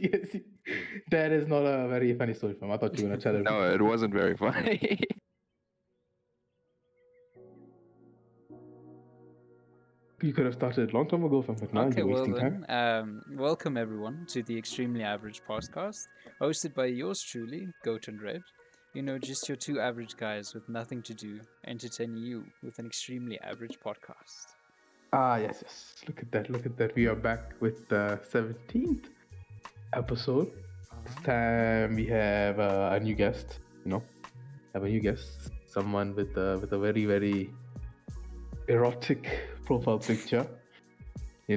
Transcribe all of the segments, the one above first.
yes. That is not a very funny story, fam. I thought you were gonna tell it. No, it wasn't very funny. You could have started a long time ago, fam. But now Okay, you're well wasting time. then, welcome everyone to the Extremely Average podcast, hosted by yours truly, Goat and Red. You know, just your two average guys with nothing to do, entertaining you with an extremely average podcast. Ah, yes, yes. Look at that. Look at that. We are back with the 17th episode. This time we have a new guest. Someone with a very, very erotic profile picture. A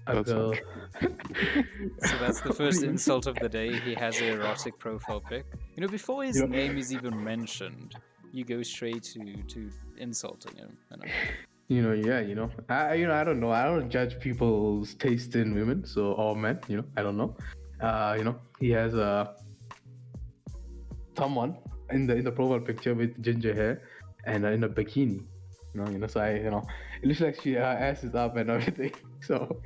That's girl. So that's the first insult of the day. He has an erotic profile pic. Before his name is even mentioned, you go straight to insulting him. I don't know. I don't judge people's taste in women, or men. I don't know. He has someone in the profile picture with ginger hair and in a bikini. So it looks like her ass is up and everything. So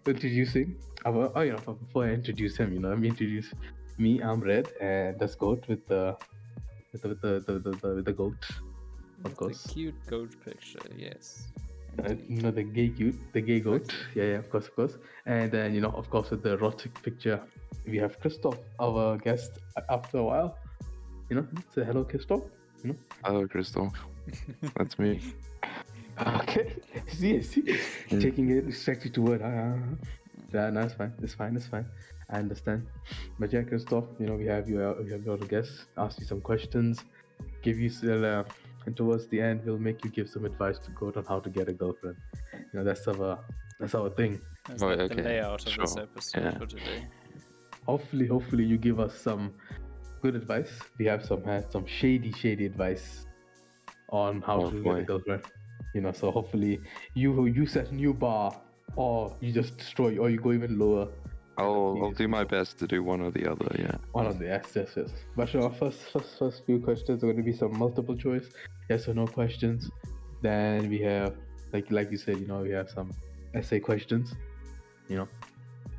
introducing before I introduce him, let me introduce me. I'm Red, and let's go with the goat, of course. The cute goat picture, yes. The gay goat. Yeah, of course. And then of course with the erotic picture, we have Christoff, our guest after a while. Say hello, Christoff. Hello, Christoff. That's me. Okay. See. Taking it strictly to word. Yeah, no, it's fine. I understand. But yeah, Christoff, we have your guest. Ask you some questions, give you and towards the end we'll make you give some advice to go on how to get a girlfriend. That's our thing. That's Oh, the okay. layout of this Sure. episode for today. Hopefully you give us some good advice. We have had some shady advice on how to get a girlfriend. So hopefully you set a new bar, or you just destroy, or you go even lower. I'll do my best to do one or the other. Yeah. One of the yes. But our first few questions are going to be some multiple choice, yes or no questions. Then we have like you said, we have some essay questions.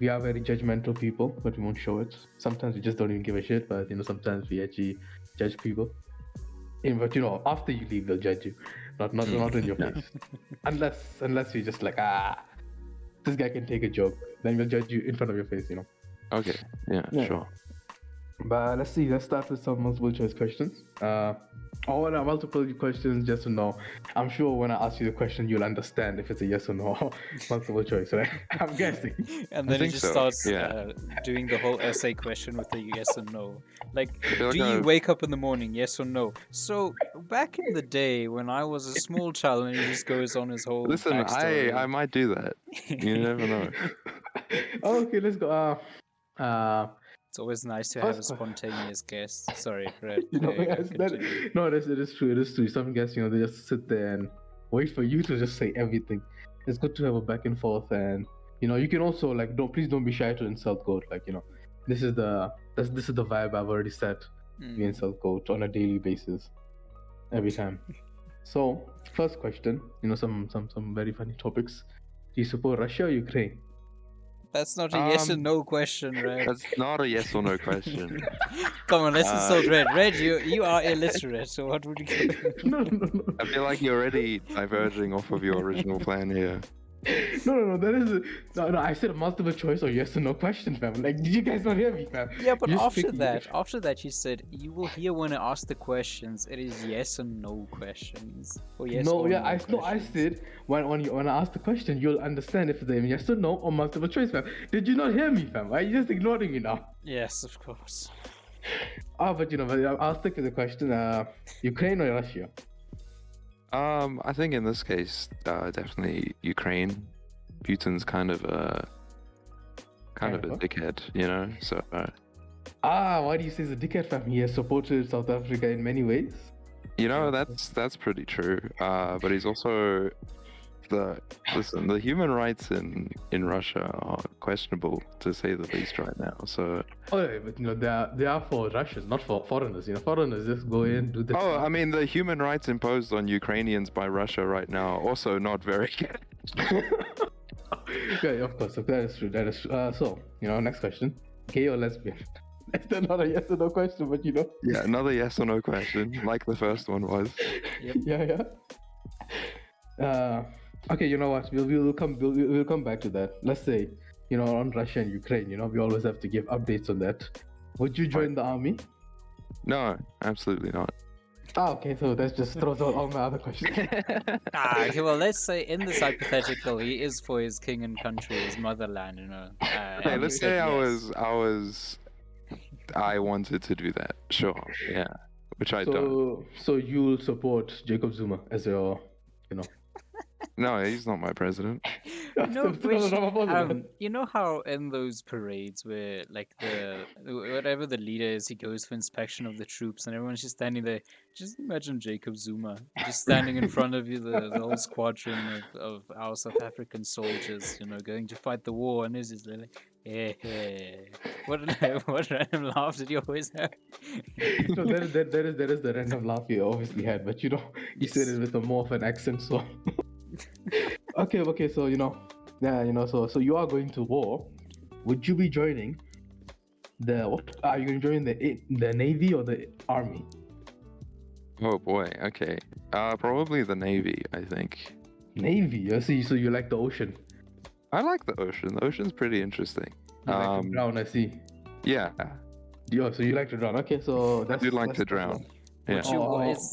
We are very judgmental people, but we won't show it. Sometimes we just don't even give a shit, but sometimes we actually judge people. But after you leave, they'll judge you, not in your face. Unless you're just like, this guy can take a joke, then we'll judge you in front of your face. Okay. Yeah. Sure. But let's see. Let's start with some multiple choice questions. Or multiple questions, yes or no. I'm sure when I ask you the question, you'll understand if it's a yes or no multiple choice, right? I'm guessing. And then he think just so, starts yeah. Doing the whole essay question with the yes or no. Like, feel like do you I've- wake up in the morning, yes or no? So, back in the day when I was a small child, and he just goes on his whole Listen, backstory. I might do that. You never know. Okay, let's go. It's always nice to have a First que- spontaneous guest. Sorry, Red. Yes, Continue. it is true. Some guests, they just sit there and wait for you to just say everything. It's good to have a back and forth, and you can also please don't be shy to insult Goat. This is the vibe I've already set. We insult Goat on a daily basis, every time. So first question, some very funny topics. Do you support Russia or Ukraine? That's not a yes or no question, Red. That's not a yes or no question. Come on, let's insult Red. Red, you are illiterate, so what would you go? No. I feel like you're already diverging off of your original plan here. No. That is no. I said a multiple choice or yes or no question, fam. Did you guys not hear me, fam? Yeah, but You're after speaking- that, you said you will hear when I ask the questions. It is yes or no questions. Or yes No, or yeah, no I questions. said when I ask the question, you'll understand if it's a yes or no or multiple choice, fam. Did you not hear me, fam? Why are you just ignoring me now? Yes, of course. But I'll stick with the question. Ukraine or Russia? I think in this case, definitely Ukraine. Putin's kind of a dickhead, So Why do you say he's a dickhead, fam? He has supported South Africa in many ways. that's pretty true. But he's also the human rights in Russia are questionable to say the least right now. So But they are for Russians, not for foreigners. Foreigners just go in, do the. I mean the human rights imposed on Ukrainians by Russia right now are also not very good. Yeah, of course. That is true. That is true. So, next question. Gay or lesbian? That's not a yes or no question, but Yeah, another yes or no question, like the first one was. Yeah. Okay, you know what? We'll come back to that. Let's say, on Russia and Ukraine, we always have to give updates on that. Would you join the army? No, absolutely not. Okay, so that just throws out all my other questions. Okay, well, let's say in this hypothetical, he is for his king and country, his motherland, Okay, and let's he said say yes. I wanted to do that. Sure, yeah, which I don't. So you'll support Jacob Zuma as your, No, he's not my president. You know how in those parades where like whatever the leader is, he goes for inspection of the troops, and everyone's just standing there. Just imagine Jacob Zuma just standing in front of you, the whole squadron of our South African soldiers, going to fight the war, and he's just like, hey. What random laugh did you always have? No, that is the random laugh you obviously had, but you said it with a more of an accent, so. Okay, so so you are going to war. Would you be joining are you joining the Navy or the Army? Oh boy, okay. Probably the Navy, I think. Navy, I see. So you like the ocean. I like the ocean. The ocean's pretty interesting. You like to drown, I see. Yeah. So you like to drown. Okay, so I do like to drown. Yeah.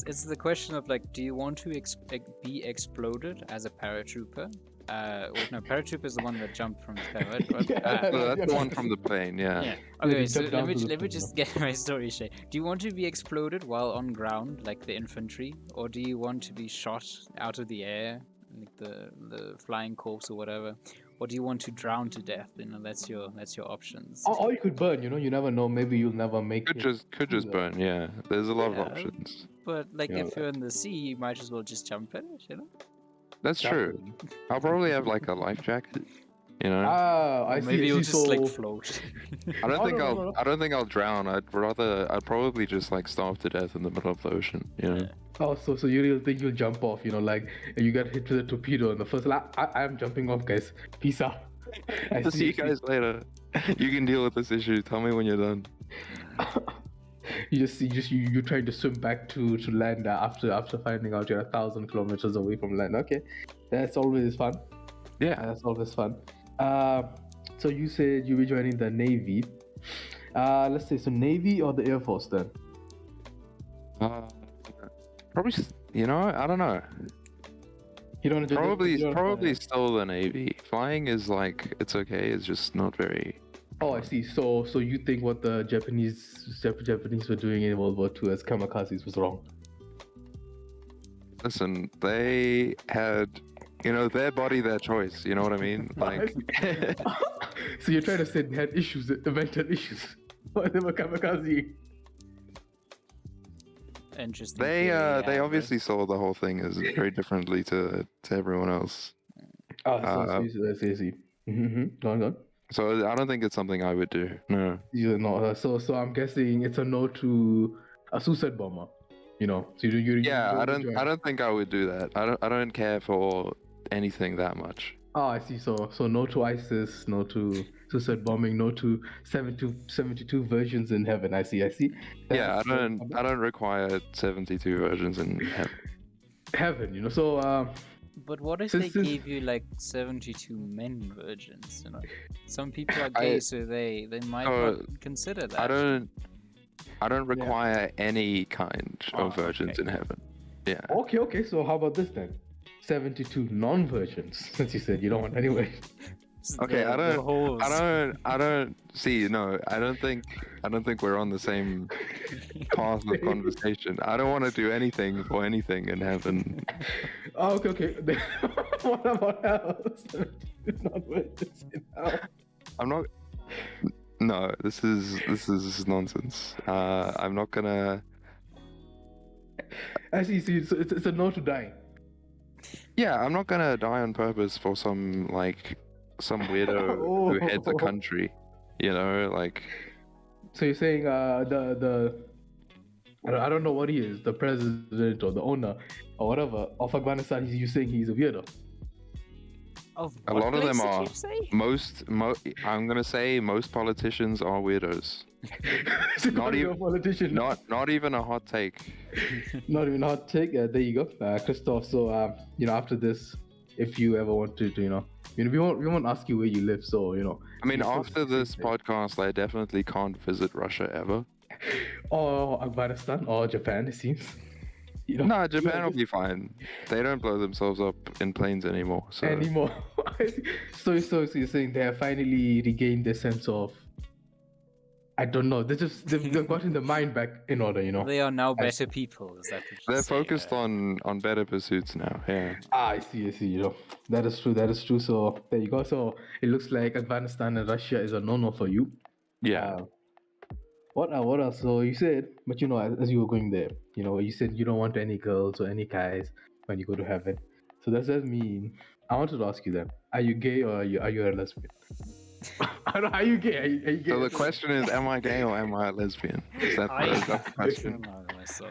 It's the question of like, do you want to be exploded as a paratrooper? No, paratrooper is the one that jumped from the sky, right? That's the one from the plane. Yeah. Okay, so let me just get my story straight. Do you want to be exploded while on ground, like the infantry, or do you want to be shot out of the air, like the flying corpse or whatever? Or do you want to drown to death? That's your options. Or you could burn. You never know. Maybe you'll never make it. Could just burn. Yeah, there's a lot of options. But like, if you're in the sea, you might as well just jump in it. That's true. I'll probably have like a life jacket. I see. Maybe you'll just like float. I don't think I'll drown. I'd probably just like starve to death in the middle of the ocean. Oh, so you really think you'll jump off? Like you get hit with a torpedo in the first. I'm jumping off, guys. Peace out. I'll see you guys later. You can deal with this issue. Tell me when you're done. You trying to swim back to land after finding out you're 1,000 kilometers away from land. Okay, that's always fun. Yeah, that's always fun. So you said you'll be joining the Navy. Let's say so Navy or the Air Force then. Probably. I don't know. You don't probably still the Navy. Flying is like it's okay. It's just not very. Oh, I see. So you think what the Japanese were doing in World War II as kamikazes was wrong? Listen, they had, their body, their choice. You know what I mean? Like. So you're trying to say they had issues, mental issues, why they were kamikaze? Interesting. They obviously saw the whole thing as very differently to everyone else. Oh, I see. Go on. So I don't think it's something I would do. No. So I'm guessing it's a no to a suicide bomber. So I don't think I would do that. I don't care for anything that much. Oh, I see. So no to ISIS, no to suicide bombing, no to 72 versions in heaven. I see. I don't require 72 versions in heaven. Heaven, so. But what if they gave you like 72 men virgins? Some people are gay, so they might not consider that. I don't require any kind of virgins in heaven. Yeah. Okay. So how about this then? 72 non-virgins, since you said you don't want anyway. Okay, I don't see. No, I don't think we're on the same path of conversation. I don't want to do anything for anything in heaven. Oh, okay. What about else? I'm not. No, this is nonsense. I'm not gonna. I see. So it's a no to die. Yeah, I'm not gonna die on purpose for some weirdo who heads a country, like. So you're saying the I don't know what he is, the president or the owner or whatever of Afghanistan. You're saying he's a weirdo. Of A what lot of them place are. did you say? I'm gonna say most politicians are weirdos. Not even politician. Not even a hot take. Not even a hot take. There you go, Christoff. So after this, if you ever want to, we won't ask you where you live. So I mean, you still after stay this safe. podcast, I definitely can't visit Russia ever. Or Afghanistan or Japan, it seems. No, Japan will be fine. They don't blow themselves up in planes anymore. So anymore. so you're saying they have finally regained their sense of, I don't know. They've gotten the mind back in order. They are now better people. Is that what you're they're saying? focused on better pursuits now. Yeah. I see. That is true. So there you go. So it looks like Afghanistan and Russia is a no-no for you. Yeah. What else? So you said, but as you were going there, you said you don't want any girls or any guys when you go to heaven. So does that mean? I wanted to ask you then: are you gay or are you a lesbian? I don't know. Are you gay? Are you gay? So the question is, am I gay or am I a lesbian? Is that the question? Myself.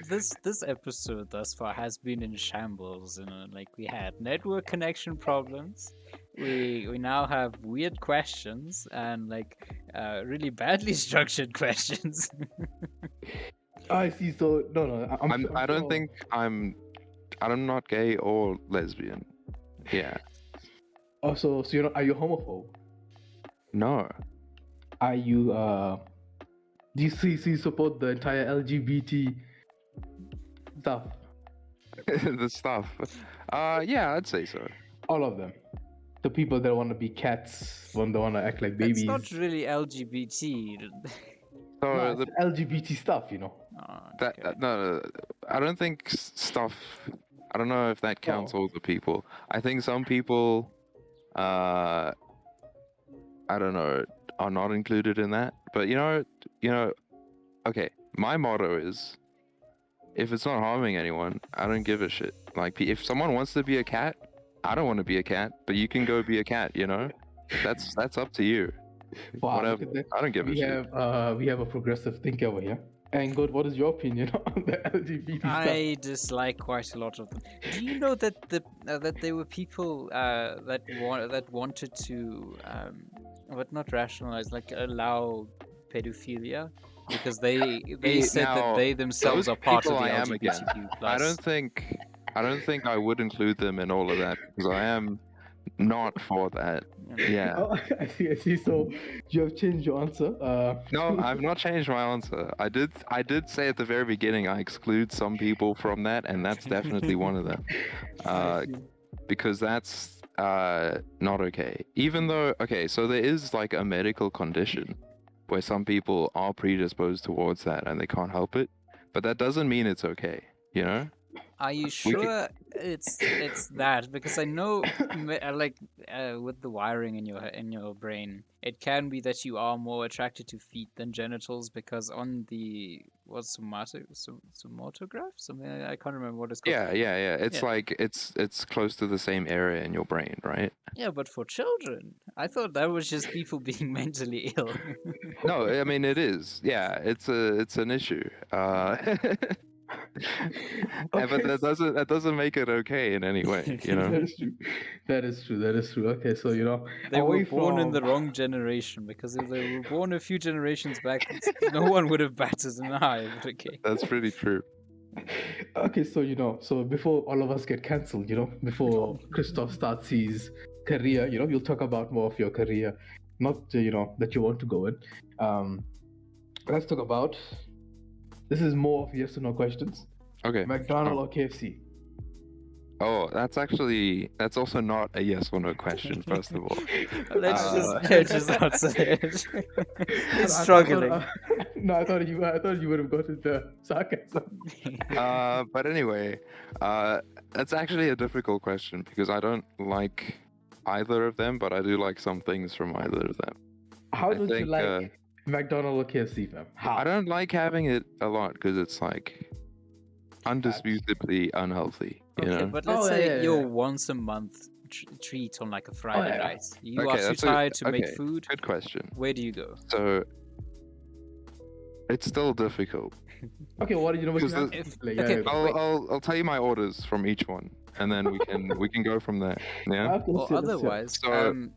This episode thus far has been in shambles. Like we had network connection problems. We now have weird questions and like really badly structured questions. I see. So no. I don't sure. think I'm not gay or lesbian. Yeah. Also, so are you homophobe? No. Are you do you support the entire LGBT stuff? The stuff. Yeah, I'd say so. All of them. The people that want to be cats, when they want to act like babies. It's not really LGBT. So No, it's LGBT stuff, Oh, that okay. no, I don't think stuff. I don't know if that counts all the people. I think some people, I don't know, are not included in that. But okay. My motto is, if it's not harming anyone, I don't give a shit. Like, if someone wants to be a cat, I don't want to be a cat, but you can go be a cat. That's up to you. Wow, Whatever. look at that. I don't give a shit. We have a progressive thinker over here. And good, what is your opinion on the LGBT stuff? I dislike quite a lot of them. Do you know that that there were people that wanted to but not rationalize, like allow pedophilia because they said that Now, they themselves those are part of people the I am against. LGBTQ+. I don't think I would include them in all of that because I am not for that. Yeah. Oh, I see. So you have changed your answer. No, I've not changed my answer. I did say at the very beginning I exclude some people from that, and that's definitely one of them. Because that's not okay. Even though, okay, so there is like a medical condition where some people are predisposed towards that and they can't help it, but that doesn't mean it's okay, Are you sure it's that? Because I know, with the wiring in your brain, it can be that you are more attracted to feet than genitals. Because on the somatograph, something I can't remember what it's called. Yeah. It's Yeah. like it's close to the same area in your brain, right? Yeah, but for children, I thought that was just people being mentally ill. No, I mean it is. Yeah, it's an issue. But that doesn't make it okay in any way, That is true. Okay, so They were away born in from- the wrong generation, because if they were born a few generations back, no one would have batted an eye. But okay. That's pretty true. Okay, so so before all of us get cancelled, before Christoff starts his career, we'll talk about more of your career, not that you want to go in. Let's talk about. This is more of yes or no questions. Okay. McDonald's or KFC? Oh, that's also not a yes or no question, first of all. Let's just answer it. He's struggling. I thought you would have gotten the sarcasm. But anyway, that's actually a difficult question because I don't like either of them, but I do like some things from either of them. How don't you like McDonald's or KFC, fam? How? I don't like having it a lot because it's like undisputably unhealthy, But let's say your once a month treat on like a Friday night. You are too tired to make food. Good question. Where do you go? So It's still difficult. Okay, what do you know? What you Because have? If- Like, okay, yeah, Wait. I'll tell you my orders from each one, and then we can go from there. Yeah. okay, Or let's see, let's see. otherwise, So-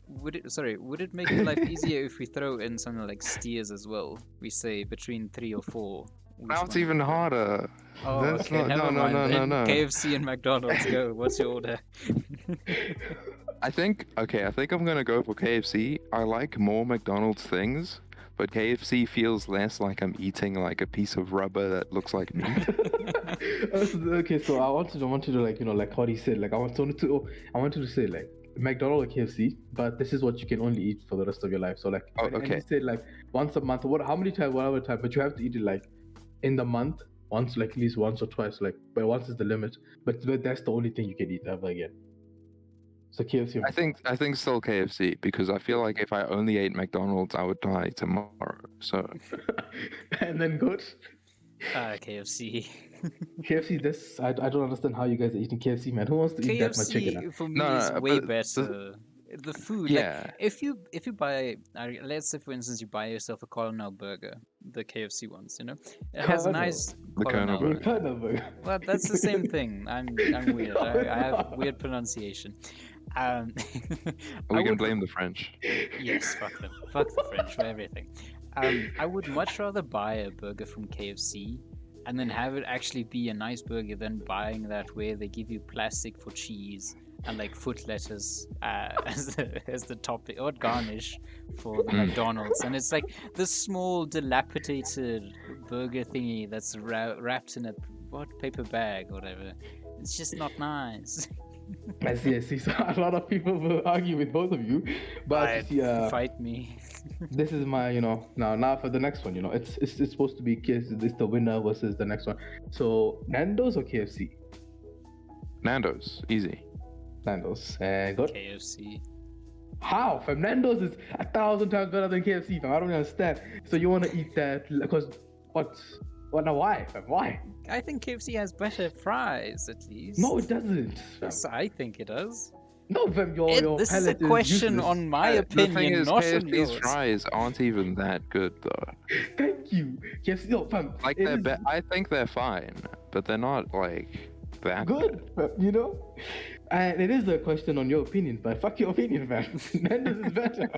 would it make your life easier if we throw in something like steers as well? We say between 3 or 4. Which Now it's one? even harder. Oh, That's okay, not- never no, mind no, then. no, no. KFC and McDonald's, go. What's your order? I think I'm gonna go for KFC. I like more McDonald's things, but KFC feels less like I'm eating like a piece of rubber that looks like meat. Okay, so I wanted to like like how he said like I wanted to say like McDonald's or KFC, but this is what you can only eat for the rest of your life. So like, Oh, and okay. he said like once a month, how many times, whatever time, but you have to eat it like in the month once, like at least once or twice, like but once is the limit. But that's the only thing you can eat ever again. So KFC. I think still KFC because I feel like if I only ate McDonald's, I would die tomorrow. So And then good. KFC. KFC. This I don't understand how you guys are eating KFC, man. Who wants to eat that much chicken? KFC for me No, is no, way but better. The food, yeah. like if you buy, let's say for instance you buy yourself a Colonel burger, the KFC ones, it has a Colonel? nice The Colonel burger. Colonel burger. Well, that's the same thing. I'm weird. I have weird pronunciation. We can blame the French. Yes, fuck them. Fuck the French for everything. I would much rather buy a burger from KFC and then have it actually be a nice burger than buying that where they give you plastic for cheese and like foot lettuce as the topping or garnish for the McDonald's, and it's like this small dilapidated burger thingy that's wrapped in a paper bag or whatever. It's just not nice. I see. So a lot of people will argue with both of you, but you see, Fight me. this is my now for the next one. It's supposed to be it's the winner versus the next one. So Nando's or KFC? Nando's, easy. Nando's. And good. KFC. How? Fam, Nando's is 1,000 times better than KFC, fam. I don't understand. So you want to eat that because what? Well, now why, fam? Why? I think KFC has better fries, at least. No, it doesn't. Fam. Yes, I think it does. No, fam. Your This is a palate question useless. on my The thing opinion, is, not on KFC's yours. fries aren't even that good though. Thank you. KFC, no, fam. Like it they're, is I think they're fine, but they're not like that good, fam, And it is a question on your opinion, but fuck your opinion, fam. Nando's is better.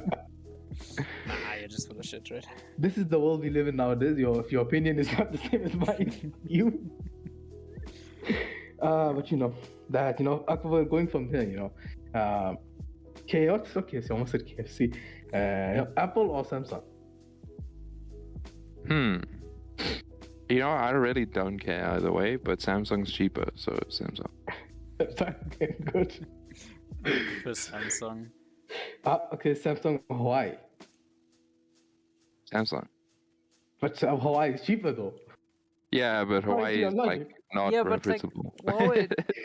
Nah, you're just full of shit, right? This is the world we live in nowadays. If your opinion is not the same as mine, you. But that we're going from there. Chaos. Okay, so I almost said KFC. Apple or Samsung? I really don't care either way, but Samsung's cheaper, so Samsung. Okay, good. For Samsung. Okay, Samsung Hawaii. Samsung. But Hawaii is cheaper though. Yeah, but Hawaii is like not Yeah, but like reputable.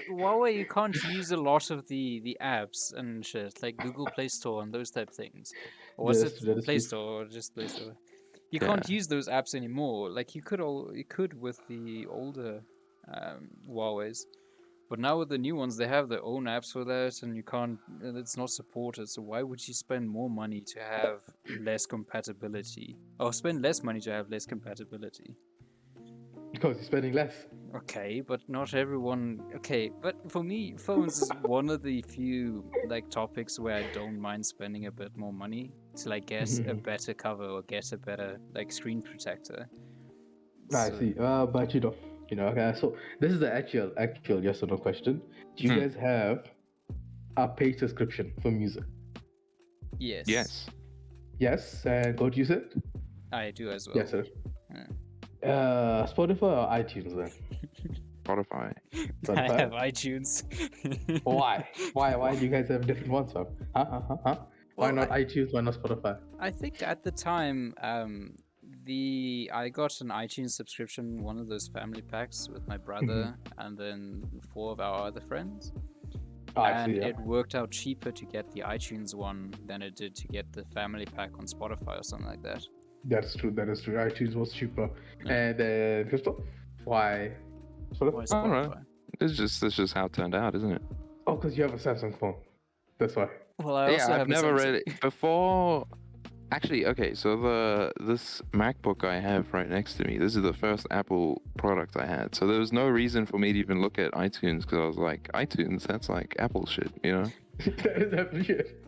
Huawei, you can't use a lot of the apps and shit, like Google Play Store and those type things. Or was That it is Play true. Store or just Play Store? You can't use those apps anymore. Like you could with the older Huawei's. But now with the new ones, they have their own apps for that, and it's not supported. So why would you spend more money to have less compatibility, or spend less money to have less compatibility? Because you're spending less. Okay, but not everyone. Okay, but for me, phones is one of the few like topics where I don't mind spending a bit more money to like get a better cover or get a better like screen protector. I see. But okay. So this is the actual yes or no question. Do you guys have a paid subscription for music? Yes. Yes. Yes, and go to use it. I do as well. Yes, sir. Spotify or iTunes then? Spotify. I have iTunes. Why? Why do you guys have different ones, fam? Huh? Why not iTunes? Why not Spotify? I think at the time, I got an iTunes subscription, one of those family packs with my brother and then 4 of our other friends. It worked out cheaper to get the iTunes one than it did to get the family pack on Spotify or something like that. That's true. iTunes was cheaper. And Christoff, why Spotify? Why Spotify? Right. It's just how it turned out, isn't it? Oh, because you have a Samsung phone. That's why. Well, I also have I've never a Samsung. really before Actually, okay, so this MacBook I have right next to me, this is the first Apple product I had. So there was no reason for me to even look at iTunes because I was like, iTunes, that's like Apple shit, you know? That is Apple shit.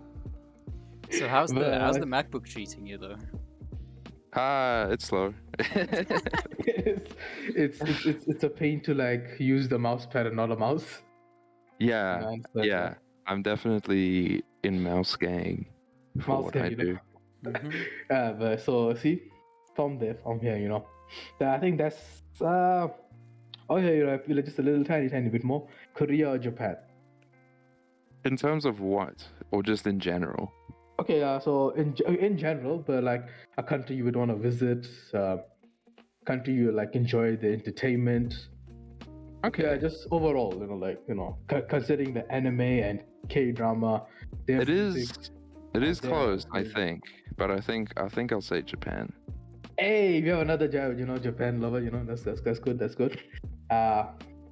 So how's the But MacBook treating you though? It's slow. it's a pain to like use the mouse pad and not a mouse. Yeah, Man, so that's yeah. I'm definitely in mouse gang for Mouse what gang, I you know. do. But so see, from here, you know. I think that's oh yeah, you know, I feel just a little tiny bit more. Korea or Japan? In terms of what? Or just in general? Okay, so in general, but like a country you would want to visit, country you like enjoy the entertainment. Okay. Yeah, just overall, you know, like you know, considering the anime and K-drama, It is they're close, I they're- think. But I think I'll say Japan. Hey, we have another you know, Japan lover. You know, that's good. That's good.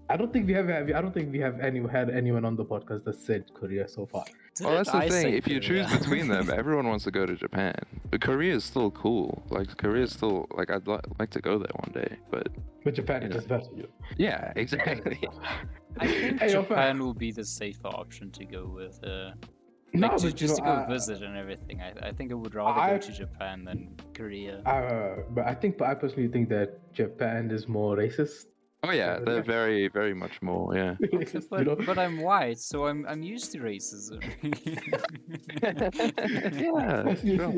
I don't think we have had anyone on the podcast that said Korea so far. Well, that's the I thing. say If you choose Korea? between them, everyone wants to go to Japan. But Korea is still cool. Like Korea is still like I'd like to go there one day. But But Japan You is know. just better. You know? yeah, exactly. I think Hey, yo, Japan will be the safer option to go with. No, Like but you just to know, go visit and everything. I think I would rather I- go to Japan than Korea. but I personally think that Japan is more racist. Oh yeah, they're very, very much more. Yeah. Racist, you know? But I'm white, so I'm used to racism. yeah. I see. Sure.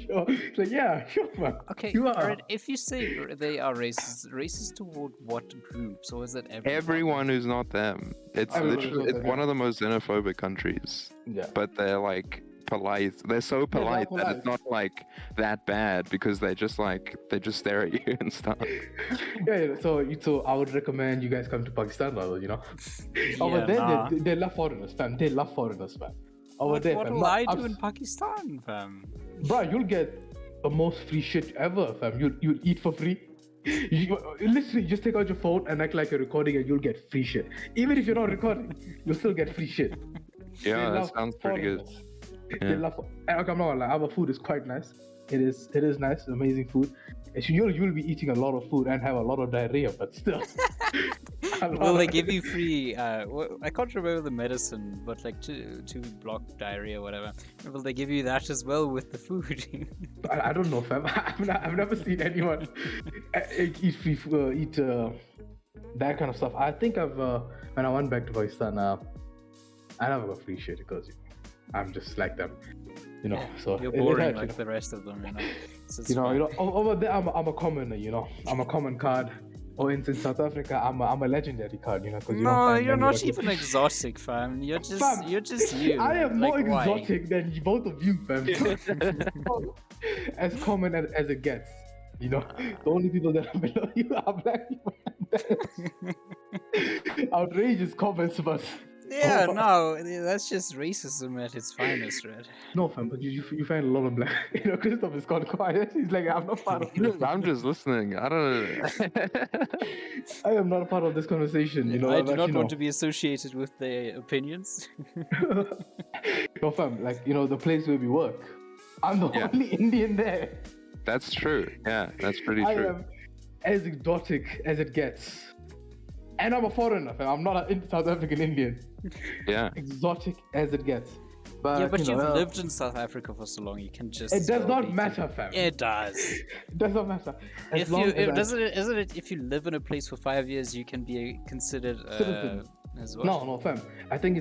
Sure. It's like, yeah, sure, man. Okay, You are. Red, if you say they are racist toward what groups, or is it everyone? Everyone who's not them. It's Everyone who's literally not it's them, one yeah. of the most xenophobic countries. Yeah. But they're like polite. They're so polite that polite. it's not like that bad because they just stare at you and stuff. Yeah. So I would recommend you guys come to Pakistan, rather. You know. Over Yeah, there, nah. they love foreigners, fam. They love foreigners, fam. Over there, What fam. will I do in Pakistan, fam? Bro, you'll get the most free shit ever, fam. You'll eat for free. You literally just take out your phone and act like you're recording, and you'll get free shit. Even if you're not recording, you'll still get free shit. They Yeah, that love sounds pretty good. foreigners. Yeah. They love. And I'm not gonna lie, our food is quite nice. It is nice, amazing food. And so you'll be eating a lot of food and have a lot of diarrhea, but still. Will they give you free? I can't remember the medicine, but like to block diarrhea, or whatever. Will they give you that as well with the food? I don't know, fam. I've never seen anyone eat free eat that kind of stuff. I think when I went back to Pakistan, I never got free shit because I'm just like them, you know. So You're it boring hurts, like the rest of them, you know. So it's you know. fine. You know, over there I'm a commoner, you know. I'm a common card. Or in South Africa, I'm a legendary card, you know, because you don't No, find you're many not like me. even exotic, fam. You're just Fam, you. I am more Like, why? exotic than both of you, fam. As common as it gets, you know. The only people that are below you are black people. Outrageous comments, but Yeah, Oh. no, that's just racism at its finest, Red. no, fam. But you find a lot of black. You know, Christoff is gone quiet. He's like, I'm not part of this. I'm just listening. I don't know. I am not a part of this conversation. You know, I do but, not you want know. to be associated with their opinions. No, fam. Like you know, the place where we work, I'm the Yeah. only Indian there. That's true. Yeah, that's pretty I true. am as exotic as it gets. And I'm a foreigner, fam. I'm not a South African Indian. Yeah. Exotic as it gets. But, Yeah, but you you've know, lived in South Africa for so long, you can just. it as does well not be- matter, fam. It does. It does not matter. As If long you as I- isn't it if you live in a place for 5 years, you can be considered Citizen. as well. No, fam. I think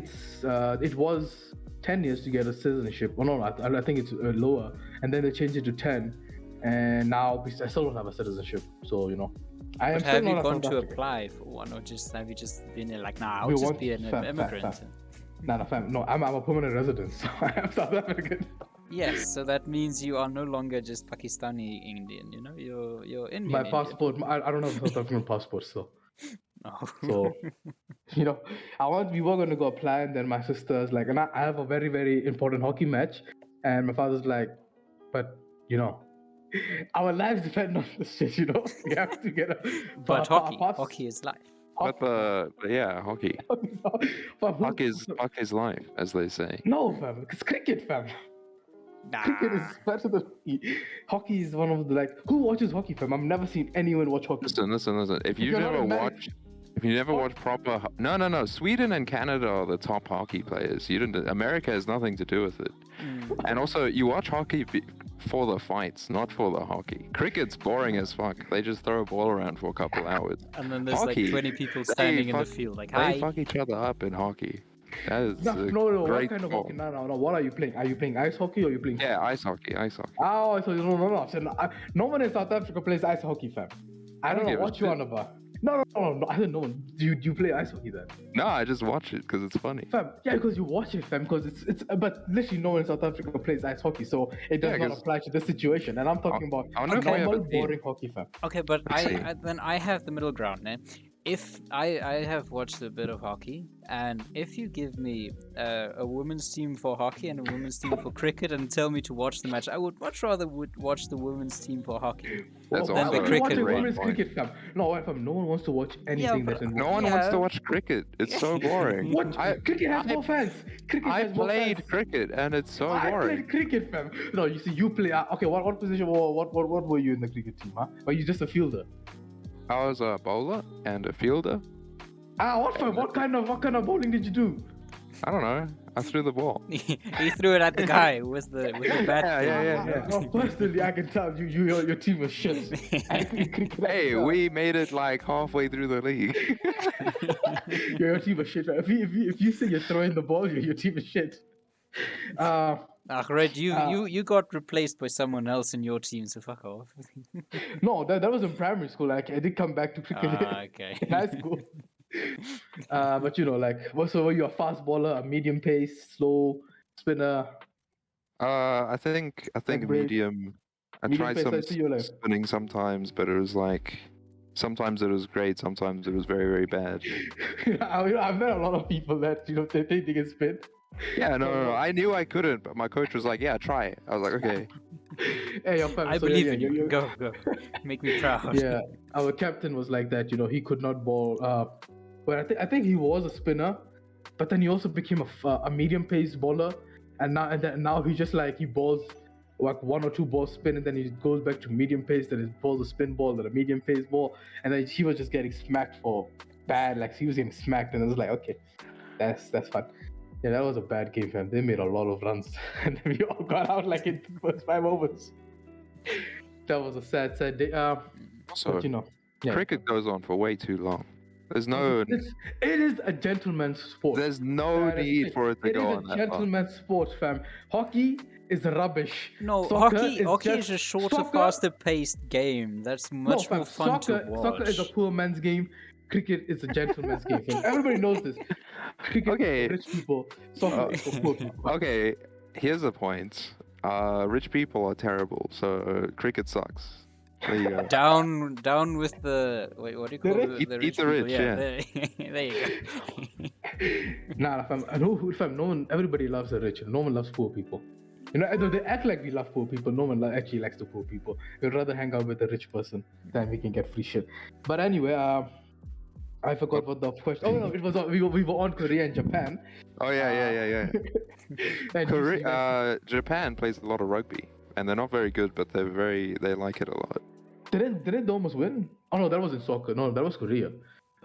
it was 10 years to get a citizenship. Oh, no, I think it's lower. And then they changed it to 10. And now I still don't have a citizenship. So, you know. I am But still have you not a gone South to African. apply for one, or just have you just been there like, nah, I'll We just want- be an fam, immigrant? fam. Nah, fam. No, I'm a permanent resident. So I am South African. Yes, so that means you are no longer just Pakistani Indian. You know, you're Indian. My Indian. passport, I don't have a South African passport still. No. So, you know, we were going to go apply, and then my sister's like, and I have a very, very important hockey match. And my father's like, but, you know, our lives depend on this shit, you know? We have to get a. But hockey is life. But yeah, hockey. Puck is life, as they say. No, fam, it's cricket, fam. Cricket is better than hockey. Hockey is one of the who watches hockey, fam? I've never seen anyone watch hockey. Listen. If you've you're not never American- watched, if you never watched proper, no. Sweden and Canada are the top hockey players. You didn't. America has nothing to do with it. And also, you watch hockey for the fights, not for the hockey. Cricket's boring as fuck. They just throw a ball around for a couple hours. And then there's Hockey, like 20 people standing in the fuck- field, like, They hi. fuck each other up in hockey. That is No, what great kind of sport. hockey? No. What are you playing? Are you playing ice hockey or are you playing? Yeah, ice hockey. Oh, so no. So no one in South Africa plays ice hockey, fam. I don't know give a what you shit. on about. No. I don't know. Do you play ice hockey then? No, I just watch it because it's funny. Fam, yeah, because you watch it, fam. Because it's but literally no one in South Africa plays ice hockey, so it does Yeah, not 'cause- apply to this situation. And I'm talking about I wonder if we have a normal, team. boring hockey, fam. Okay, but see. then I have the middle ground, ne? If I have watched a bit of hockey, and if you give me a women's team for hockey and a women's team for cricket and tell me to watch the match, I would much rather watch the women's team for hockey. That's Why also would the you watch cricket a one. women's cricket, fam? No, wait, fam. No one wants to watch anything but that involves. No one wants to Yeah. watch cricket. It's so boring. What? Cricket has I- more fans. Cricket I has more played fans. cricket and it's so I boring. played cricket, fam. No, you see, you play. Okay, what position? What were you in the cricket team, huh? Were you just a fielder? I was a bowler and a fielder. What fam? What kind of bowling did you do? I don't know. I threw the ball. He threw it at the guy with the bat. Yeah. Oh, personally, I can tell your team was shit. I think cricket. Hey, we made it like halfway through the league. your team was shit. If you say you're throwing the ball, your team is shit. Red, you got replaced by someone else in your team, so fuck off. No, that was in primary school. Like I did come back to cricket Okay. in high school. But so were you a fast bowler, a medium pace, slow spinner? I think break. medium. I Medium tried pace, some I see your life. spinning sometimes, but it was like sometimes it was great, sometimes it was very very bad. I've met a lot of people that they think they can spin. Yeah, no. I knew I couldn't, but my coach was like, "Yeah, try it." I was like, "Okay." Hey, your fam, I so believe yeah, in you. Go. Make me proud. Yeah, our captain was like that. He could not bowl. But I think he was a spinner, but then he also became a medium pace bowler, and now he just he bowls like one or two balls spin, and then he goes back to medium pace. Then he bowls a spin ball, then a medium pace ball, and then he was just getting smacked for bad. Like he was getting smacked, and it was like, okay, that's fun. Yeah, that was a bad game, fam. They made a lot of runs, and then we all got out like in the first 5 overs. That was a sad day. So But yeah. cricket goes on for way too long. There's no It is a gentleman's sport. there's no That is need it. for it to It go is on a that long. gentleman's sport, fam. Hockey is rubbish. No, Soccer hockey is just- a shorter, soccer- faster-paced game. That's much fam, more fun to watch. Soccer is a poor man's game. Cricket is a gentleman's game. Fam. Everybody knows this. Cricket Okay. is for rich people. Soccer is for poor people. Okay, here's the point. Rich people are terrible, so cricket sucks. There you go. Down with the wait, what do you call rich? the Eat the people? rich, yeah. There you go. Nah, fam. Fam, no one. Everybody loves the rich. No one loves poor people. Though they act like we love poor people, no one actually likes the poor people. We'd rather hang out with a rich person than we can get free shit. But anyway, I forgot what the question. Oh no, it was we were on Korea and Japan. Oh yeah. And you see that- Japan plays a lot of rugby, and they're not very good, but they like it a lot. Didn't they almost win? Oh no, that wasn't soccer. No, that was Korea.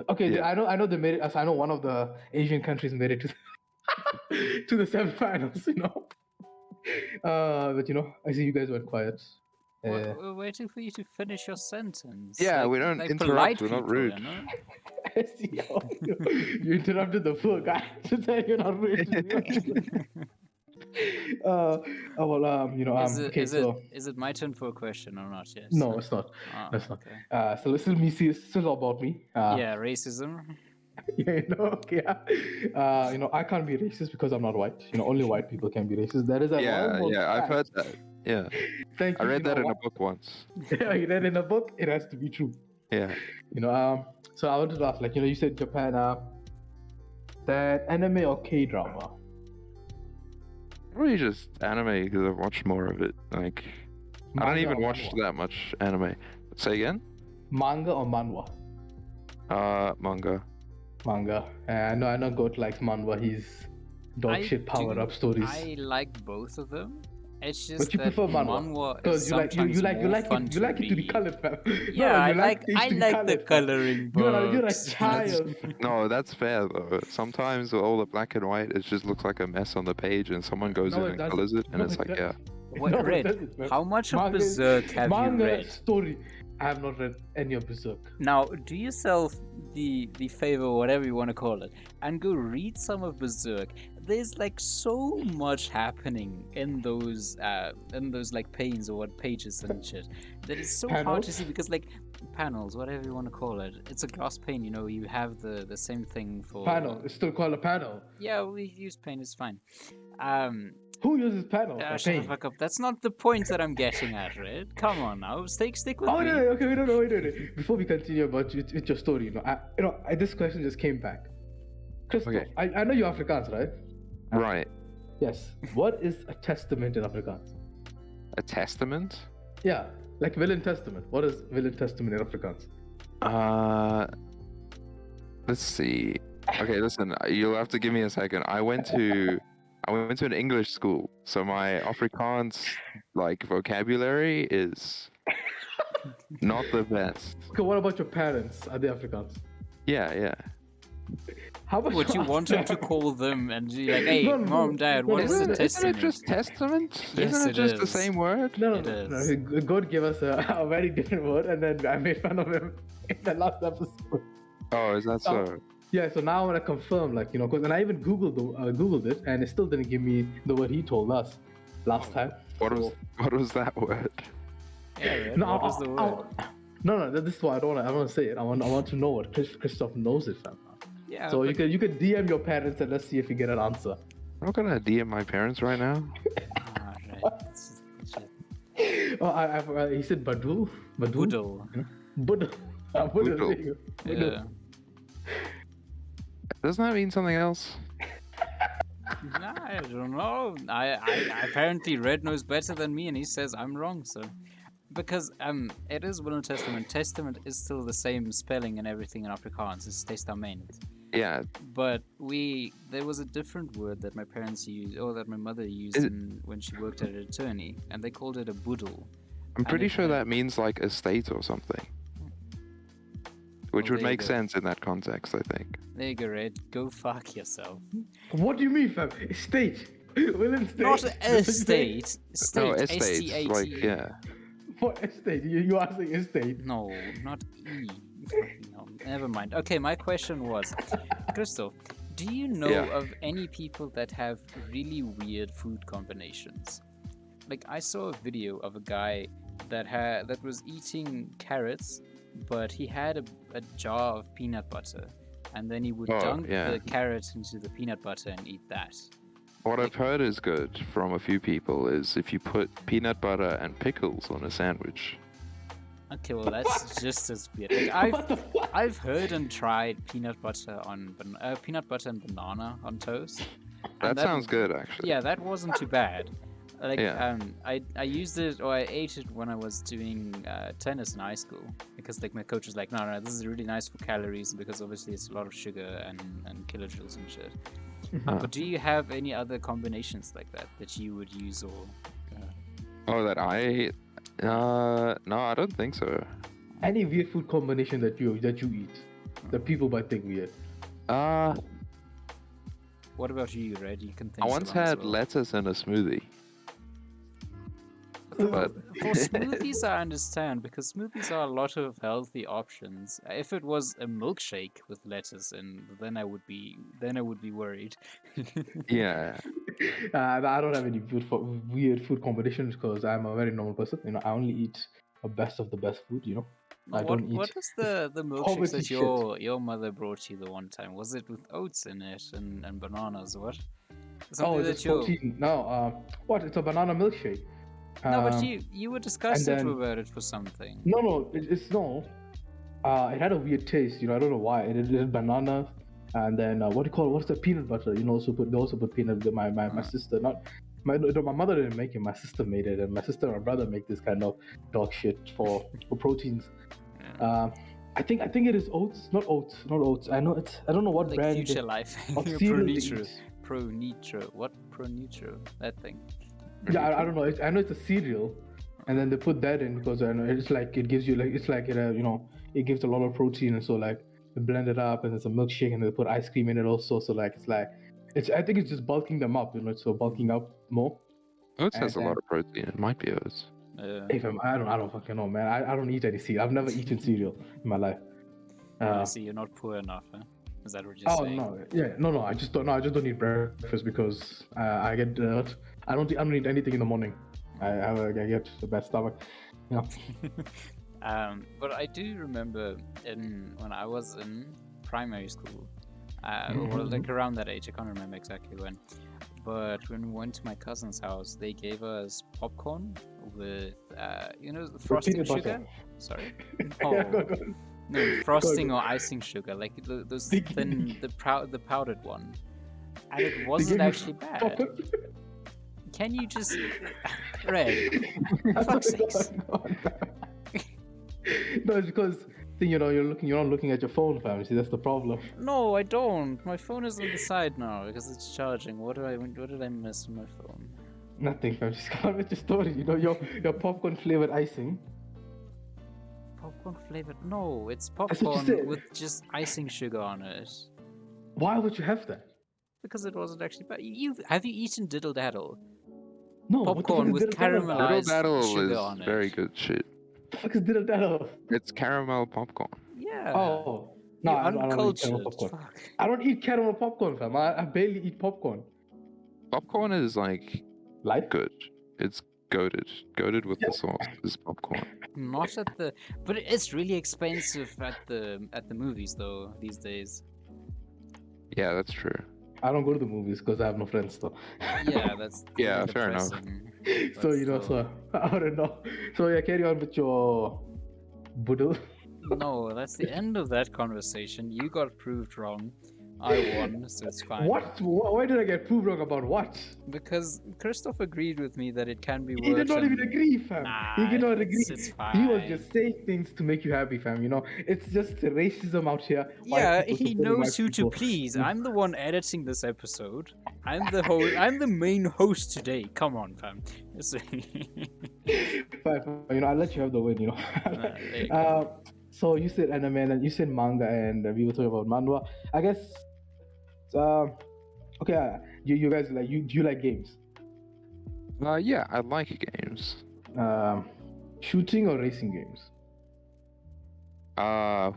Okay, Yeah. I know they made it. I know one of the Asian countries made it to to the semifinals. But I see you guys went quiet. We're waiting for you to finish your sentence. Yeah, we don't like interrupt, polite we're not people, rude. you know? I see. You interrupted the poor guy to say you're not rich. Okay, so Is it my turn for a question or not? Yes. no, it's not. Ah, That's not. okay. So it's still about me. Yeah, racism. Okay. I can't be racist because I'm not white. Only white people can be racist. That is a horrible I've fact. heard that. Yeah, Thank I you. read that in a book once. You read in a book. It has to be true. Yeah. So I wanted to ask, you said Japan. That anime or K-drama? Probably just anime because I've watched more of it. Like, I don't Manga even or watch manhwa? that much anime. Say again? Manga or manhwa? Manga. Manga. I know Goat likes manhwa. He's dog shit power up stories. I like both of them. It's just But you that prefer manhwa manhwa is because you like sometimes more fun you like it to be read. colored, fam. Yeah, No, I you like things to be the colored, fam. coloring You're a books. child. No, that's fair though. Sometimes all the black and white, it just looks like a mess on the page, and someone goes No, in it and doesn't. colors it, and No, it's it like, doesn't. yeah. What, No, it Red? doesn't, fam. How much of Manga is- Berserk have you manga read? story. I have not read any of Berserk. Now, do yourself the favor, whatever you want to call it, and go read some of Berserk. There's like so much happening in those like panes or what pages and shit that it's so hard to Panels? see because like panels, whatever you want to call it, it's a glass pane. You know, you have the same thing for Panel. It's still called a panel. Yeah, we use pane. It's fine. Who uses panel? A Shut the pane? fuck up. That's not the point that I'm getting at, right? Come on now, stick with Oh me. no, okay, wait. Before we continue about with your story, this question just came back. Christoff, Okay. I know you're Afrikaans, right? Right. Yes. What is a testament in Afrikaans? A testament? Yeah, like will and testament. What is will and testament in Afrikaans? Let's see. Okay, listen, you'll have to give me a second. I went to an English school, so my Afrikaans like vocabulary is not the best. Okay, what about your parents? Are they Afrikaans? Yeah. How about What you your want him to ask them? call them and be like, hey, No, mom, dad, no, what no, is no, a no, Isn't it testament? just testament? Yes, Isn't it it just the is. same word? No, It is. God gave us a very different word, and then I made fun of him in the last episode. Oh, is that so? Yeah, so now I want to confirm, because and I even googled it, and it still didn't give me the word he told us last time. What So- was that word? Yeah, right? No, What was the word? No, this is why I don't want to say it. I want to know what Christoff knows it from. Yeah, So but you could DM your parents and let's see if you get an answer. I'm not gonna DM my parents right now. right. It's just shit. Oh, he said Badul? Boodle. Budul. Budul. There you go. Budul. Yeah. Doesn't that mean something else? Nah, I don't know. I apparently Red knows better than me, and he says I'm wrong. So, because it is Will and Testament. Testament is still the same spelling and everything in Afrikaans. It's testament. Yeah. But there was a different word that my parents used, or that my mother used when she worked at an attorney, and they called it a boodle. I'm pretty it sure had- that means like estate or something. Which Well, would there you make go. sense in that context, I think. There you go, Red. Go fuck yourself. What do you mean, fam? State. Will and state. Not That's what you say. estate. State. No, estate. S-T-A-T. Like, yeah. What estate? You are saying estate. No, not E. Fucking hell. Never mind. Okay, my question was, Christoff, do you know Yeah. of any people that have really weird food combinations? Like, I saw a video of a guy that was eating carrots, but he had a jar of peanut butter, and then he would Oh, dunk yeah. the carrot into the peanut butter and eat that. What I've heard is good from a few people is if you put peanut butter and pickles on a sandwich. Okay, well that's just as weird. Like, What the fuck? I've heard and tried peanut butter and banana on toast. That and sounds good, actually. Yeah, that wasn't too bad. Like, Yeah. I used it or I ate it when I was doing tennis in high school because like my coach was like, no, this is really nice for calories because obviously it's a lot of sugar and kilojoules and shit. But do you have any other combinations like that you would use or? Oh, that I... no, I don't think so. Any weird food combination that you eat that people might think weird. What about you, Red? You can think. I once so long as had well. lettuce in a smoothie. But For smoothies, I understand because smoothies are a lot of healthy options. If it was a milkshake with lettuce in, then I would be worried. yeah, I don't have any weird food combinations because I'm a very normal person. I only eat the best of the best food. I don't eat. What is the milkshakes poverty that shit. your mother brought you the one time? Was it with oats in it and bananas? What? Oh, Something it's that you. protein. No, what? It's a banana milkshake. No, but Um, you were discussing then- about it for something. No, it's no. It had a weird taste. I don't know why. It had banana, and then what's the peanut butter? They also put peanut. My sister, not my mother didn't make it. My sister made it, and my sister and my brother make this kind of dog shit for proteins. Yeah. I think it is oats, not oats. I don't know what Like brand. Future Life. of Pro cereal they Nitro. eat. Pro Nitro. What Pro Nitro? That thing. Yeah, I don't know. I know it's a cereal, and then they put that in because I know it's like it gives you like it's like it gives a lot of protein, and so like they blend it up and it's a milkshake, and they put ice cream in it also. So like it's I think it's just bulking them up, so bulking up more. Oats And has a then- lot of protein. It might be oats. If I don't fucking know, man. I don't eat any cereal. I've never eaten cereal in my life. I see you're not poor enough, huh? Is that what you're Oh saying? no, yeah, no. I just don't eat breakfast because I get I don't eat anything in the morning. I get a bad stomach. Yeah. But I do remember when I was in primary school, or like around that age, I can't remember exactly when. But when we went to my cousin's house, they gave us popcorn with, the frosting peanut butter. sugar. Sorry. Yeah, go Oh, on. no, frosting or icing sugar, like those thin, the powdered one. And it wasn't gave you actually bad. popcorn? Can you just Red? I'm Fuck's sorry, sakes. go on. No, it's because you're not looking at your phone, fam. See, that's the problem. No, I don't. My phone is on the side now because it's charging. What did I miss on my phone? Nothing, fam. Just come on with your story. Your popcorn flavored icing. Popcorn flavored? No, it's That's what you popcorn said. with just icing sugar on it. Why would you have that? Because it wasn't actually bad. Have you eaten diddle daddle? No, what the fuck Popcorn is with diddle daddle? caramel. Diddle Nice daddle sugar is on it. very good shit. What the fuck is diddle daddle? It's caramel popcorn. Yeah. Oh, no, You're I don't eat uncultured. caramel popcorn. Fuck. I don't eat caramel popcorn, fam. I barely eat popcorn. Popcorn is like Like? good. It's goated with the sauce. Is popcorn. Not at the, but it's really expensive at the movies though these days. Yeah, that's true. I don't go to the movies because I have no friends, though. Yeah, that's Yeah, really fair enough. depressing. So But still. I don't know. So yeah, carry on with your boodle. No, that's the end of that conversation. You got proved wrong. I won, so it's fine. What? Why did I get proved wrong about what? Because Christoff agreed with me that it can be He worked. did not even and- agree, fam. He Nah, did not agree. it's He was fine. just saying things to make you happy, fam. It's just racism out here. White Yeah, people he supporting knows white who to people. please. I'm the one editing this episode. I'm the host. I'm the main host today. Come on, fam. Fine, I'll let you have the win. there you go. So you said anime and you said manga, and we were talking about manhwa. I guess. Okay. You guys do you like games? Yeah, I like games. Shooting or racing games? I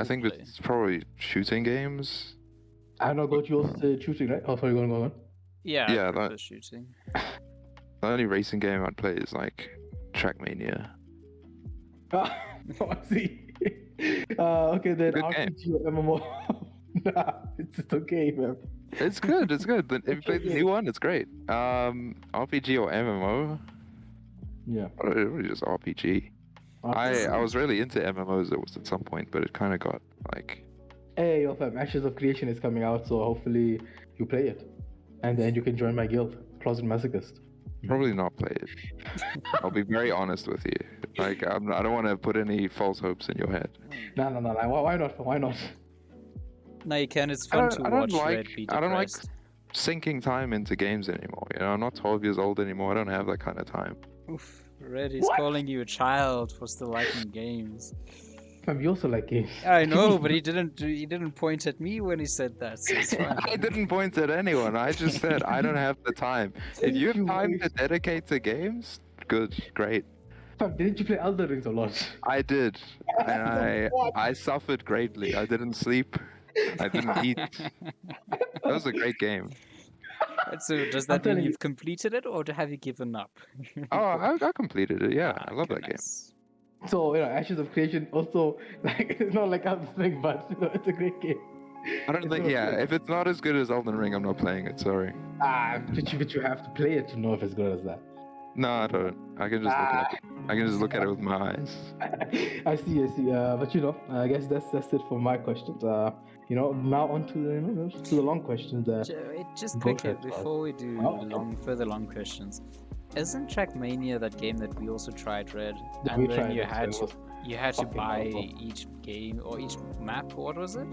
think roleplay. it's probably shooting games. I know, got you also shooting, right? Oh, sorry, go on. Yeah, Yeah, I prefer that- shooting. The only racing game I'd play is like Trackmania. Oh, I see. Okay, then Good game. RPG or MMO. Nah, it's just okay, man. It's good. It's good. If you play the new one, it's great. RPG or MMO? Yeah. Or just RPG. I was really into MMOs at some point, but it kind of got like. Hey, yo, fam, Ashes of Creation is coming out, so hopefully you play it. And then you can join my guild, Closet Masochist. Probably not play it. I'll be very honest with you. Like, I don't want to put any false hopes in your head. No. Why not? Why not? No, you can. It's fun to I don't watch like- Red be I don't like- depressed. Sinking time into games anymore. I'm not 12 years old anymore. I don't have that kind of time. Oof, Red is What? calling you a child for still liking games. Fam, you also like games. I know, but he didn't point at me when he said that. So it's fine. I didn't point at anyone. I just said I don't have the time. If you have time to dedicate to games, good, great. Fam, didn't you play Elder Rings a lot? I did, and What? I suffered greatly. I didn't sleep. I didn't eat. That was a great game. So does I'm that mean telling you- you've completed it, or have you given up? Oh, I completed it. Yeah, Ah, I love okay, that game. nice. So, Ashes of Creation also, like, it's not like Elden Ring, but, it's a great game. I don't It's think. not Yeah, good. if it's not as good as Elden Ring, I'm not playing it. Sorry. But you have to play it to know if it's good as that. No, I don't. I can just look at it. I can just look at it with my eyes. I see. But I guess that's it for my questions. Now on to the long questions. Just Go quickly ahead, Todd. before we do Oh, okay. further long questions, isn't Trackmania that game that we also tried, Red? Yeah, And we then tried you it, so had it to was you had to fucking buy awful. each game or each map. What was it?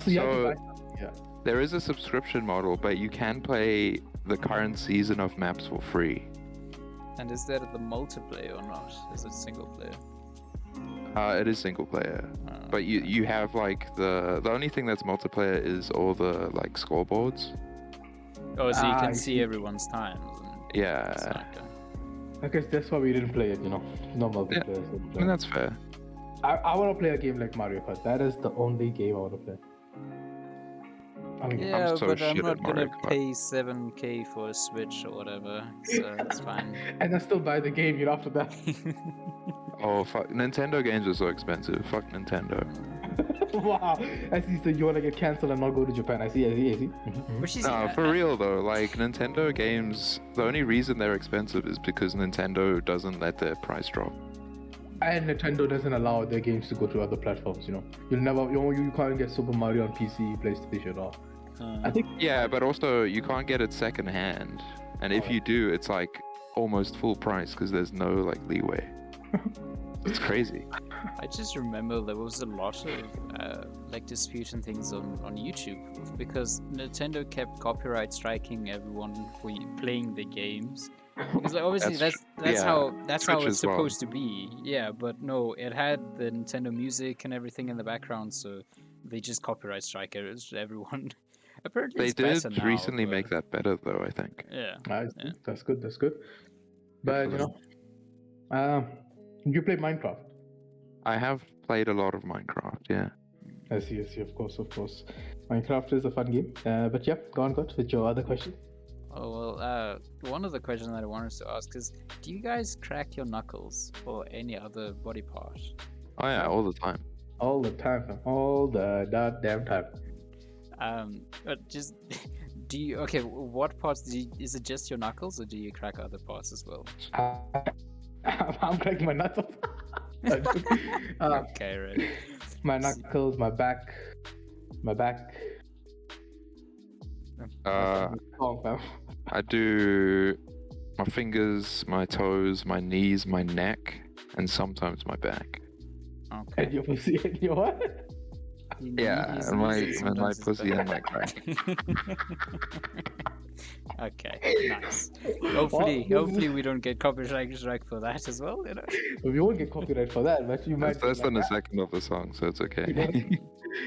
So you have to So- buy something, yeah. There is a subscription model, but you can play the current season of maps for free. And is that the multiplayer or not? Is it single player? It is single player, Oh, but you have like the only thing that's multiplayer is all the like scoreboards. Oh, so you I can see see. everyone's times. And Yeah, it's like, I guess that's why we didn't play it, no multiplayer. I So mean that's fair. I want to play a game like Mario Kart. That is the only game I want to play. I mean, yeah, so but I'm shit at not gonna Mario Kart. pay 7k for a Switch or whatever, so it's fine. and I still buy the game, after that. Oh fuck! Nintendo games are so expensive. Fuck Nintendo. Wow. I see. So you want to get cancelled and not go to Japan. I see. Which is No, for real though. Like Nintendo games, the only reason they're expensive is because Nintendo doesn't let their price drop. And Nintendo doesn't allow their games to go to other platforms. You'll never. You can't get Super Mario on PC, PlayStation, or. I think. Yeah, but also you can't get it second hand, and if you do, it's like almost full price because there's no like leeway. It's crazy. I just remember there was a lot of like dispute and things on YouTube because Nintendo kept copyright striking everyone for playing the games. Because like, obviously that's how Switch it's as well. supposed to be. Yeah, but no, it had the Nintendo music and everything in the background, so they just copyright strike everyone. Apparently, They it's did better now, recently but- make that better though. I think. Yeah. I see. Yeah. That's good. That's good. But for you play Minecraft. I have played a lot of Minecraft. Yeah. I see. Of course. Minecraft is a fun game. But yeah, go on with your other question. Oh well, one of the questions that I wanted to ask is, do you guys crack your knuckles or any other body part? Oh yeah, all the time. All the time, fam. All the goddamn time. But just do you? Okay, what parts do you? Is it just your knuckles, or do you crack other parts as well? I'm cracking my nuts off. Okay, right. My knuckles, my back. Oh, fam. I do my fingers, my toes, my knees, my neck, and sometimes my back. Okay. And your pussy and your what? Yeah, and my pussy and my crack. Okay, nice. Hopefully we don't get copyright strike for that as well. We won't get copyright for that, but you might. It's less than a second of the song, so it's okay.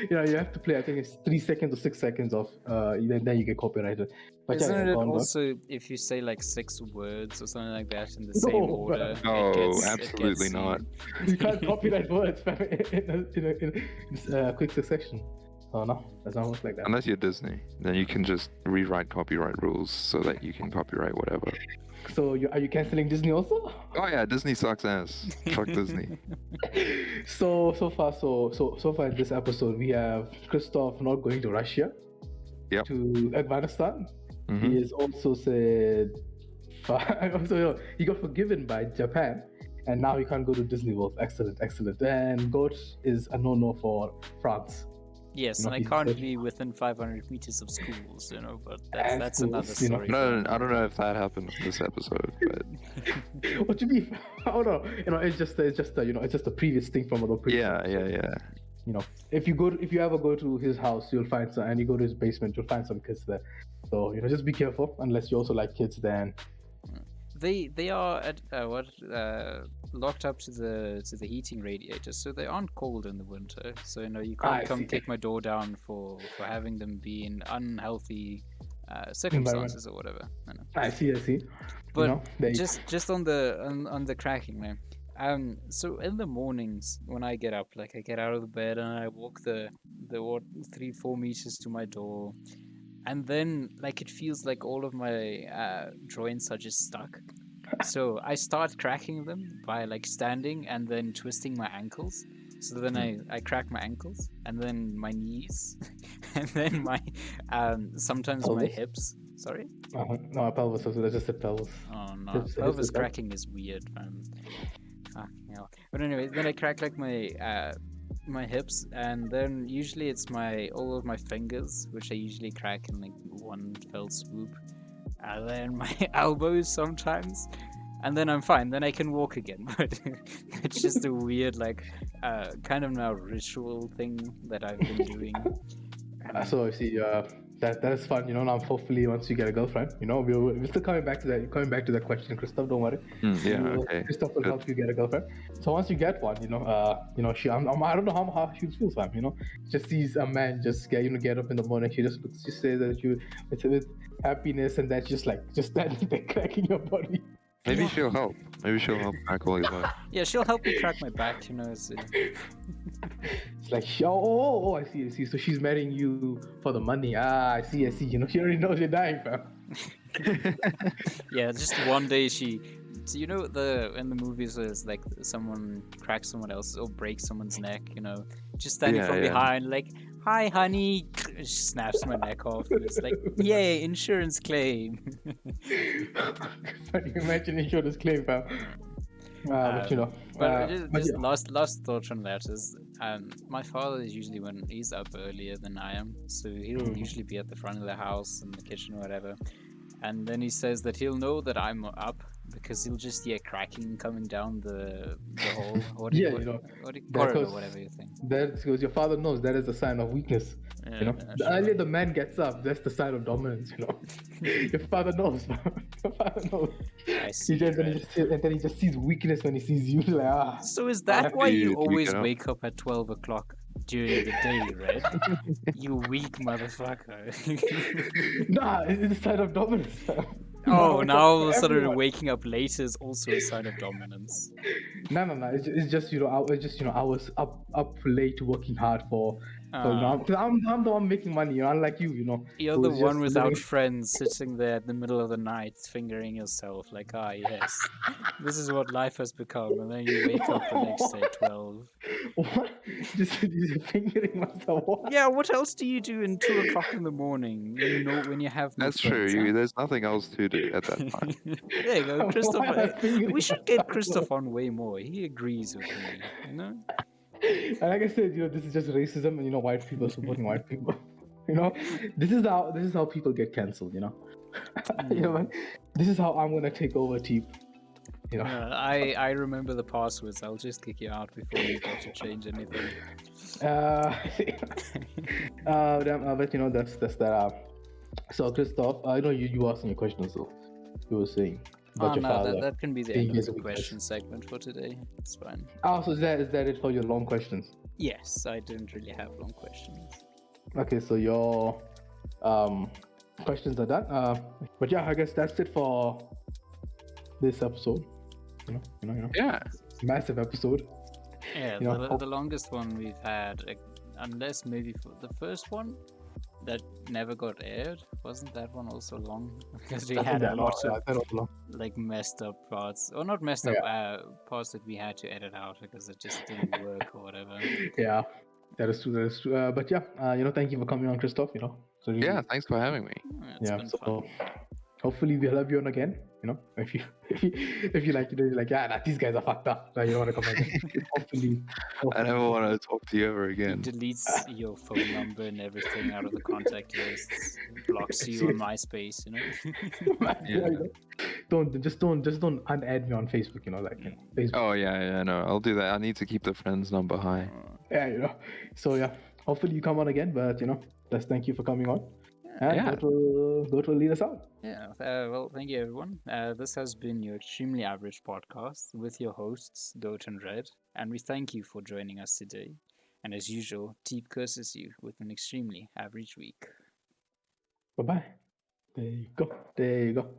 You have to play. I think it's 3 seconds or 6 seconds of. Then you get copyrighted. But Isn't it go on. also if you say like 6 words or something like that in the same No, order? No, it gets absolutely not. You can't copyright words fam, in quick succession. Oh no, that's not work like that. Unless you're Disney, then you can just rewrite copyright rules so that you can copyright whatever. So are you canceling Disney also? Oh yeah, Disney sucks ass. Fuck Disney. So far in this episode we have Christoff not going to Russia. Yep. To Afghanistan. Mhm. He has also said he got forgiven by Japan, and now he can't go to Disney World. Excellent. And Goat is a no-no for France. Yes, and I he's can't such- be within 500 meters of schools, but And that's schools, another you know. story. No, I don't know if that happened in this episode, but What do you mean? Oh no, it's just a previous thing from the previous. yeah. If you ever go to his house, you'll find some, and you go to his basement, you'll find some kids there. So just be careful. Unless you also like kids, then They are at locked up to the heating radiator, so they aren't cold in the winter. So you can't I come see. kick my door down for having them be in unhealthy circumstances or whatever. I know. I see. But they just on the cracking, man. So in the mornings when I get up, like I get out of the bed and I walk the 3-4 meters to my door, and then like it feels like all of my joints are just stuck. So I start cracking them by like standing and then twisting my ankles. So then I crack my ankles and then my knees and then my sometimes my Pelvis? hips. Sorry? no pelvis. So that's just a pelvis. Oh no, Hips pelvis is that? cracking is weird, man. Fucking hell. But anyway, then I crack like my hips, and then usually it's all of my fingers, which I usually crack in like one fell swoop, and then my elbows sometimes, and then I'm fine. Then I can walk again. But it's just a weird kind of now ritual thing that I've been doing. So I see. That's fun, now hopefully once you get a girlfriend, we're still coming back to that question, Christoff, don't worry. Okay. Christoff will Good. help you get a girlfriend. So once you get one, she I don't know how she feels, fam, just sees a man just get up in the morning, she says that you with happiness, and that's just standing there cracking your body. Maybe she'll help. Maybe she'll help crack all your butt. Yeah, she'll help me crack my back, It's like, I see. So she's marrying you for the money. I see. She already knows you're dying, fam. Yeah, just one day she. So in the movies where it's like someone cracks someone else or breaks someone's neck, just standing from behind, like, "Hi, honey," she snaps my neck off, and it's like, "Yay, insurance claim." Can you imagine insurance claim, fam? But just last thought on that is, my father is usually when he's up earlier than I am, so he'll usually be at the front of the house, in the kitchen or whatever, and then he says that he'll know that I'm up because he'll just hear cracking coming down the hall. Corridor, whatever you think. That's because your father knows that is a sign of weakness. The earlier the man gets up, that's the sign of dominance. Your father knows. Your father knows. I see. And then he just sees weakness when he sees you. Like, So is that why you always wake up at 12 o'clock during the day, right? You weak motherfucker. Nah, it's a sign of dominance. Oh, now all of a sudden waking up late is also a sign of dominance. No. It's just I was up late working hard for. Because I'm the one making money, unlike you, You're the one without friends sitting there at the middle of the night fingering yourself like, yes, this is what life has become. And then you wake up the next day at 12. What? Just fingering myself? What? Yeah, what else do you do in 2 o'clock in the morning when you have no That's friends? true. There's nothing else to do at that time. There you go, Christoff. We should get Christoff on way more. He agrees with me, And like I said, this is just racism, and white people supporting white people. This is how people get cancelled. Man, this is how I'm gonna take over TEAP. I remember the passwords. I'll just kick you out before you get to change anything. But that's that. So Christoff, I know you asking your question, so you were saying. That can be the end of the question segment for today. It's fine. Oh, so is that it for your long questions? Yes, I didn't really have long questions. Okay, so your questions are done. But yeah, I guess that's it for this episode. Yeah. Massive episode. Yeah, the longest one we've had, unless maybe for the first one that never got aired. Wasn't that one also long? Because we had a lot of messed up parts, or not messed up parts that we had to edit out because it just didn't work or whatever. Yeah, that is true. But yeah, thank you for coming on, Christoff. So yeah, thanks for having me. It's been fun. Hopefully we'll have you on again. If you like, these guys are fucked up. You don't want to come again. Hopefully. I never want to talk to you ever again. He deletes your phone number and everything out of the contact lists. Blocks you on MySpace. Yeah. Don't unadd me on Facebook. Facebook. Oh yeah, no, I'll do that. I need to keep the friends number high. Yeah, So yeah, hopefully you come on again. But let's thank you for coming on. And Goat will lead us out. Yeah, well, thank you, everyone. This has been your Extremely Average podcast with your hosts, Goat and Red, and we thank you for joining us today. And as usual, TEAP curses you with an extremely average week. Bye-bye. There you go.